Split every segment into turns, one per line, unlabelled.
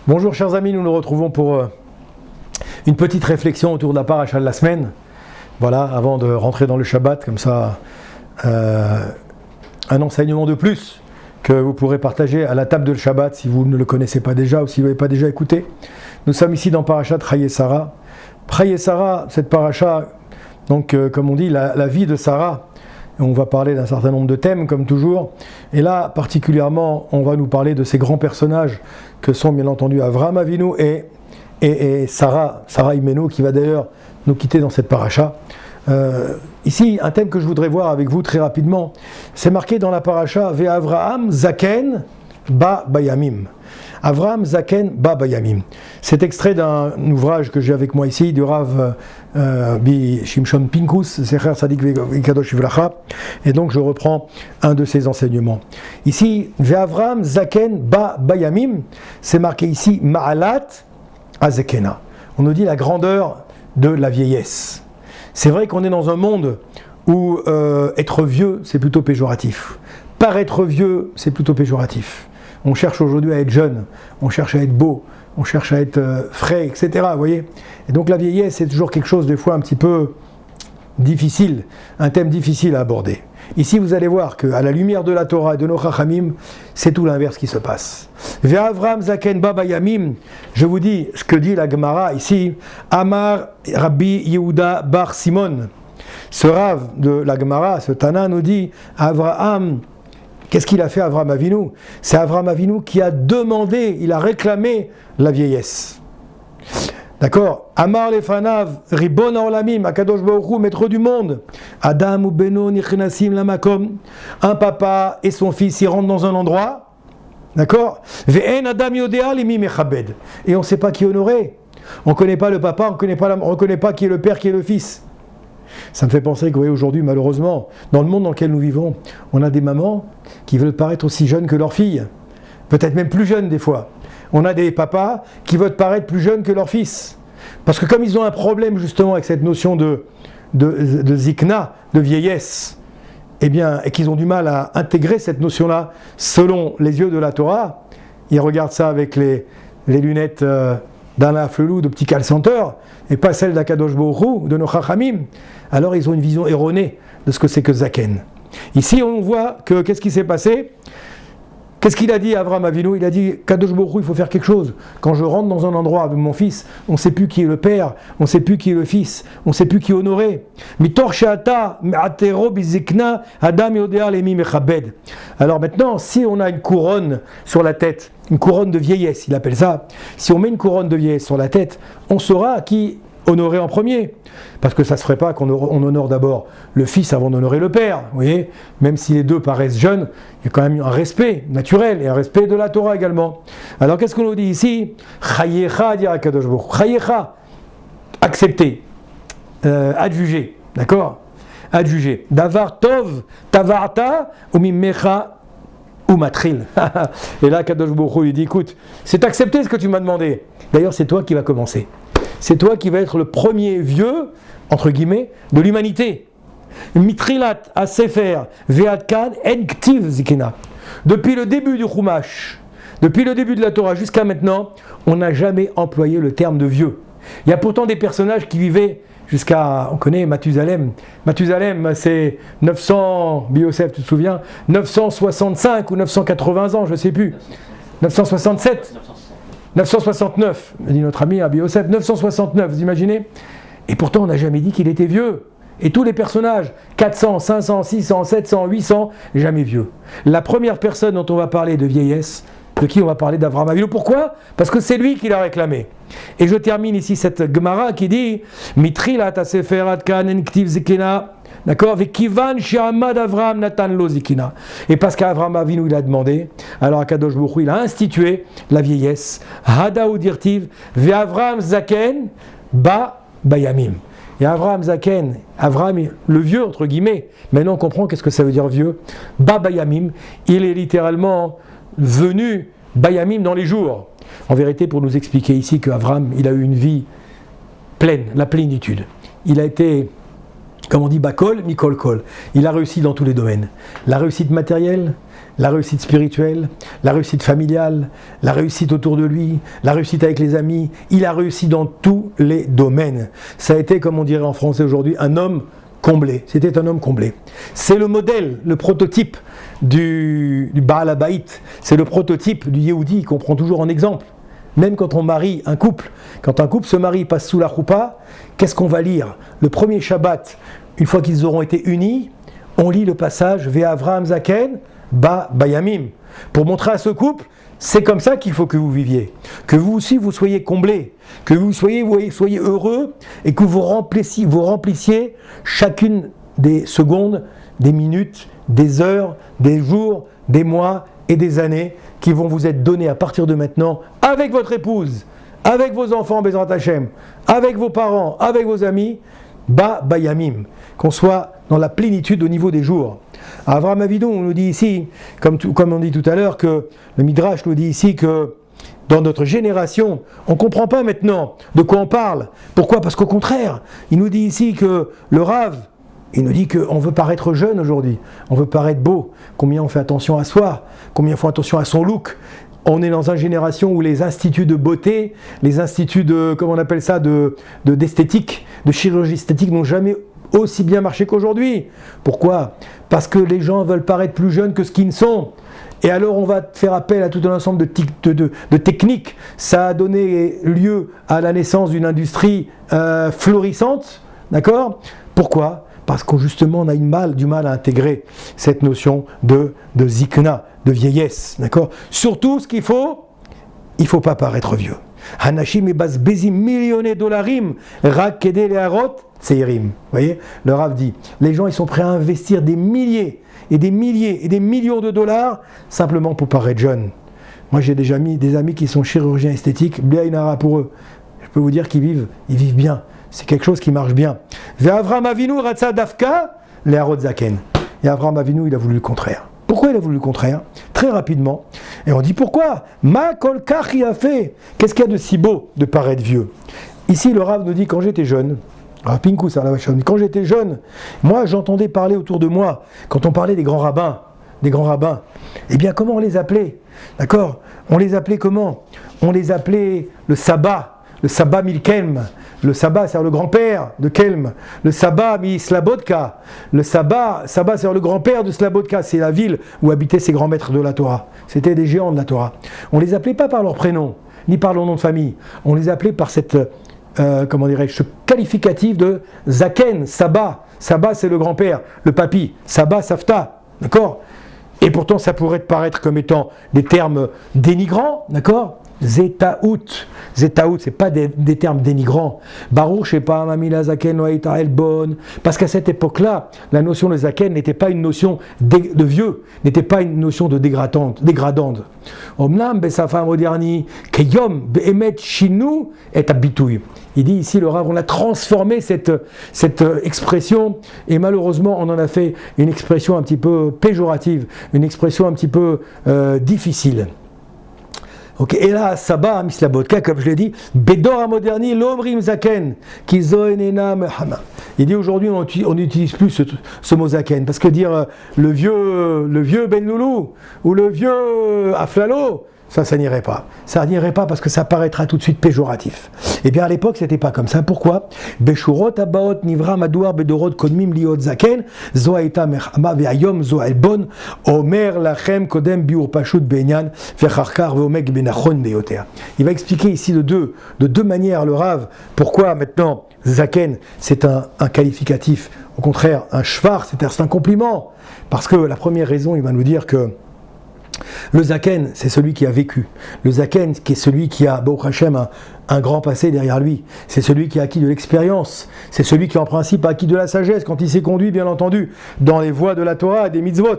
Bonjour chers amis, nous nous retrouvons pour une petite réflexion autour de la paracha de la semaine. Voilà, avant de rentrer dans le Shabbat, comme ça, un enseignement de plus que vous pourrez partager à la table de le Shabbat si vous ne le connaissez pas déjà ou si vous n'avez pas déjà écouté. Nous sommes ici dans Parashat Chayei Sarah. Chayei Sarah, cette paracha, donc comme on dit, la vie de Sarah. On va parler d'un certain nombre de thèmes, comme toujours. Et là, particulièrement, on va nous parler de ces grands personnages que sont bien entendu Avraham Avinu et Sarah Imenu, qui va d'ailleurs nous quitter dans cette paracha. Ici, un thème que je voudrais voir avec vous très rapidement, c'est marqué dans la paracha « Ve'Avraham Zaken ba Bayamim ». Avraham Zaken ba Bayamim. C'est extrait d'un ouvrage que j'ai avec moi ici, du Rav Bi Shimshon Pinkus, Zecher Sadik Vekadosh Ivracha, et donc je reprends un de ses enseignements. Ici, Ve'Avraham Zaken ba Bayamim, c'est marqué ici Ma'alat Azekena. On nous dit la grandeur de la vieillesse. C'est vrai qu'on est dans un monde où être vieux, c'est plutôt péjoratif. Paraître vieux, c'est plutôt péjoratif. On cherche aujourd'hui à être jeune, on cherche à être beau, on cherche à être frais, etc. Vous voyez ? Et donc la vieillesse, c'est toujours quelque chose des fois un petit peu difficile, un thème difficile à aborder. Ici, vous allez voir qu'à la lumière de la Torah et de nos Chachamim, c'est tout l'inverse qui se passe. Ve'Avraham Zaken ba Bayamim, je vous dis ce que dit la Gemara ici, Amar Rabbi Yehuda bar Simon. Ce Rav de la Gemara, ce Tana nous dit, Avraham, qu'est-ce qu'il a fait Avraham Avinu ? C'est Avraham Avinu qui a demandé, il a réclamé la vieillesse. D'accord ? Amar lefanav, ribon haolamim, akadosh baruch hu, maître du monde. Adam ou beno nichnasim lamakom. Un papa et son fils, ils rentrent dans un endroit. D'accord ? Ve'en adam yodea limi mechabed. Et on ne sait pas qui honorer. On ne connaît pas le papa, on ne reconnaît pas qui est le père, qui est le fils. Ça me fait penser que vous voyez, aujourd'hui, malheureusement, dans le monde dans lequel nous vivons, on a des mamans qui veulent paraître aussi jeunes que leurs filles. Peut-être même plus jeunes des fois. On a des papas qui veulent paraître plus jeunes que leurs fils. Parce que comme ils ont un problème justement avec cette notion de zikna, de vieillesse, eh bien, et qu'ils ont du mal à intégrer cette notion-là selon les yeux de la Torah, ils regardent ça avec les lunettes d'Alain Flelou, de petit calcenteur, et pas celle d'Akadosh Baruch Hu, de nos Chachamim. Alors ils ont une vision erronée de ce que c'est que Zaken. Ici on voit que, qu'est-ce qui s'est passé ? Qu'est-ce qu'il a dit à Avraham Avinu ? Il a dit, Kadosh Baruch Hu, il faut faire quelque chose. Quand je rentre dans un endroit avec mon fils, on ne sait plus qui est le père, on ne sait plus qui est le fils, on ne sait plus qui est honoré. Alors maintenant, si on a une couronne sur la tête, une couronne de vieillesse, il appelle ça, si on met une couronne de vieillesse sur la tête, on saura qui honorer en premier. Parce que ça ne se ferait pas qu'on honore d'abord le fils avant d'honorer le père. Vous voyez ? Même si les deux paraissent jeunes, il y a quand même un respect naturel et un respect de la Torah également. Alors qu'est-ce qu'on nous dit ici ? Chayecha, dit Akadosh Baruch Hu. Chayecha, accepter, adjuger, d'accord ? Adjuger. Davar tov, tavarta, umimecha, umatril. Et là, Akadosh Baruch Hu lui dit, écoute, c'est accepter ce que tu m'as demandé. D'ailleurs, c'est toi qui vas commencer. C'est toi qui vas être le premier vieux, entre guillemets, de l'humanité. Mitrilat à Sefer, Ve'adkan, Enktiv Zikena. Depuis le début du Chumash, depuis le début de la Torah jusqu'à maintenant, on n'a jamais employé le terme de vieux. Il y a pourtant des personnages qui vivaient jusqu'à, on connaît Mathusalem. Mathusalem, c'est 900, Biosef, tu te souviens, 965 ou 980 ans, je ne sais plus. 967 969, dit notre ami Rabbi Yosef, 969, vous imaginez ? Et pourtant, on n'a jamais dit qu'il était vieux. Et tous les personnages, 400, 500, 600, 700, 800, jamais vieux. La première personne dont on va parler de vieillesse, de qui on va parler d'Avraham Avinu. Pourquoi ? Parce que c'est lui qui l'a réclamé. Et je termine ici cette Gemara qui dit « Mitrilat ha-sefer adkan enktiv zikena » D'accord ? Vekivan she'amad Avraham natan lo zikina. Et parce qu'Avraham Avinu il a demandé, alors Akadosh Baruch Hu il a institué la vieillesse. Hada ou dirtiv ve'Avraham zaken ba bayamim. Et Avraham zaken, Avraham le vieux entre guillemets. Maintenant on comprend qu'est-ce que ça veut dire vieux. Ba bayamim, il est littéralement venu bayamim dans les jours. En vérité, pour nous expliquer ici qu'Avraham il a eu une vie pleine, la plénitude. Il a été comme on dit, Bakol, Mikol Kol. Il a réussi dans tous les domaines. La réussite matérielle, la réussite spirituelle, la réussite familiale, la réussite autour de lui, la réussite avec les amis. Il a réussi dans tous les domaines. Ça a été, comme on dirait en français aujourd'hui, un homme comblé. C'était un homme comblé. C'est le modèle, le prototype du Baal Habayit. C'est le prototype du Yehudi qu'on prend toujours en exemple. Même quand on marie un couple, quand un couple se marie, passe sous la choupa, qu'est-ce qu'on va lire? Le premier Shabbat, une fois qu'ils auront été unis, on lit le passage Ve'Avraham Zaken Ba Bayamim, pour montrer à ce couple, c'est comme ça qu'il faut que vous viviez, que vous aussi vous soyez comblés, que vous soyez heureux et que vous remplissiez chacune des secondes, des minutes, des heures, des jours, des mois et des années qui vont vous être données à partir de maintenant avec votre épouse, avec vos enfants Bezrat Hashem, avec vos parents, avec vos amis, Ba Bayamim, qu'on soit dans la plénitude au niveau des jours. À Avraham Avinu, on nous dit ici, comme on dit tout à l'heure, que le Midrash nous dit ici que dans notre génération, on ne comprend pas maintenant de quoi on parle. Pourquoi? Parce qu'au contraire, il nous dit ici que le Rav, il nous dit qu'on veut paraître jeune aujourd'hui, on veut paraître beau. Combien on fait attention à soi, combien on fait attention à son look. On est dans une génération où les instituts de beauté, les instituts de, comment on appelle ça, d'esthétique, de chirurgie esthétique n'ont jamais aussi bien marché qu'aujourd'hui. Pourquoi? Parce que les gens veulent paraître plus jeunes que ce qu'ils ne sont. Et alors on va faire appel à tout un ensemble de techniques. Ça a donné lieu à la naissance d'une industrie florissante. D'accord? Pourquoi? Parce que justement on a du mal à intégrer cette notion de zikna, de vieillesse. D'accord? Surtout ce qu'il faut pas paraître vieux. Hanashim et bas bezim millionné dollarim rak kede leharot tseirim. Vous voyez, le Rav dit, les gens ils sont prêts à investir des milliers et des milliers et des millions de dollars simplement pour paraître jeunes. Moi j'ai déjà mis des amis qui sont chirurgiens esthétiques, Bliainara pour eux. Je peux vous dire qu'ils vivent bien. C'est quelque chose qui marche bien. Ve'Avraham Avinu ratza dafka leharot zaken. Et Avraham Avinu il a voulu le contraire. Pourquoi il a voulu le contraire? Très rapidement. Et on dit pourquoi? Ma kol kach il a fait. Qu'est-ce qu'il y a de si beau de paraître vieux? Ici, le Rav nous dit quand j'étais jeune, quand j'étais jeune, moi j'entendais parler autour de moi, quand on parlait des grands rabbins, eh bien comment on les appelait? D'accord? On les appelait comment? On les appelait le Sabbat Milkelm. Le Sabbat, c'est le grand-père de Kelm. Le Sabbat mi Slabodka. Le Sabbat, c'est le grand-père de Slabodka. C'est la ville où habitaient ces grands maîtres de la Torah. C'était des géants de la Torah. On les appelait pas par leur prénom, ni par leur nom de famille. On les appelait par cette, ce qualificatif de Zaken, Sabbat. Sabbat, c'est le grand-père, le papy. Sabbat, Safta. D'accord? Et pourtant, ça pourrait paraître comme étant des termes dénigrants. D'accord? Zetaout, c'est pas des termes dénigrants. Baruch, je sais pas, Mamila Zaken, Noaïta Elbon. Parce qu'à cette époque-là, la notion de Zaken n'était pas une notion de vieux, n'était pas une notion de dégradante. Omnam, Besafa Moderni, Keyom, Behemet Shinu et Abitouy. Il dit ici, le Rav, on a transformé cette expression, et malheureusement, on en a fait une expression un petit peu péjorative, une expression un petit peu difficile. Okay. Et là, Sabbat, Mislabodka, comme je l'ai dit, Bedor à moderni, l'omrim zaken, kizoenena mehama. Il dit aujourd'hui, on n'utilise plus ce mot zaken, parce que dire le vieux Ben Loulou, ou le vieux Aflalo, ça n'irait pas. Ça n'irait pas parce que ça paraîtra tout de suite péjoratif. Eh bien, à l'époque, c'était pas comme ça. Pourquoi? Beshurot abaot nivra madouar bedorot kodmim liot zaken, zo haïta mechama ve'ayom zo elbon, omer lachem kodem biur pashut benyan, vecharkar ve'omek benachon beyoter. Il va expliquer ici de deux manières, le Rav, pourquoi maintenant zaken, c'est un qualificatif. Au contraire, un shvar, c'est un compliment. Parce que la première raison, il va nous dire que le Zaken, c'est celui qui a vécu. Le Zaken, qui est celui qui a, Baruch Hashem, un grand passé derrière lui. C'est celui qui a acquis de l'expérience. C'est celui qui, en principe, a acquis de la sagesse quand il s'est conduit, bien entendu, dans les voies de la Torah et des mitzvot.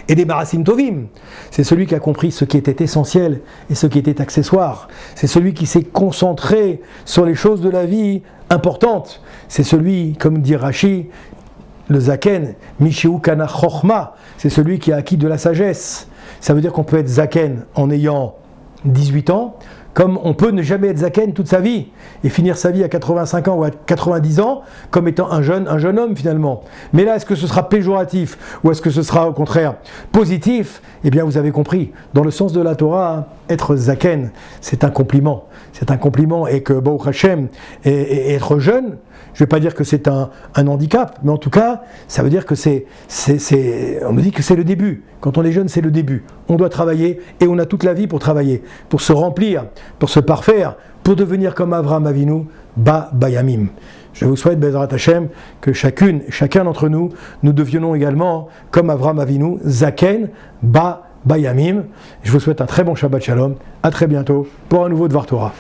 Et des Marasim Tovim. C'est celui qui a compris ce qui était essentiel et ce qui était accessoire. C'est celui qui s'est concentré sur les choses de la vie importantes. C'est celui, comme dit Rashi, le Zaken, Mishiu Kana Chochma, c'est celui qui a acquis de la sagesse. Ça veut dire qu'on peut être Zaken en ayant 18 ans, comme on peut ne jamais être zaken toute sa vie et finir sa vie à 85 ans ou à 90 ans comme étant un jeune homme finalement. Mais là, est-ce que ce sera péjoratif ou est-ce que ce sera au contraire positif? Eh bien, vous avez compris, dans le sens de la Torah, être zaken, c'est un compliment. C'est un compliment et que Baruch Hashem, et être jeune, je ne vais pas dire que c'est un handicap, mais en tout cas, ça veut dire que on me dit que c'est le début. Quand on est jeune, c'est le début. On doit travailler et on a toute la vie pour travailler, pour se remplir, pour se parfaire, pour devenir comme Avraham Avinu, Bayamim. Je vous souhaite, Bezrat Hashem, que chacun d'entre nous, nous deviennons également comme Avraham Avinu, Zaken, Bayamim. Je vous souhaite un très bon Shabbat Shalom. À très bientôt pour un nouveau Dvar Torah.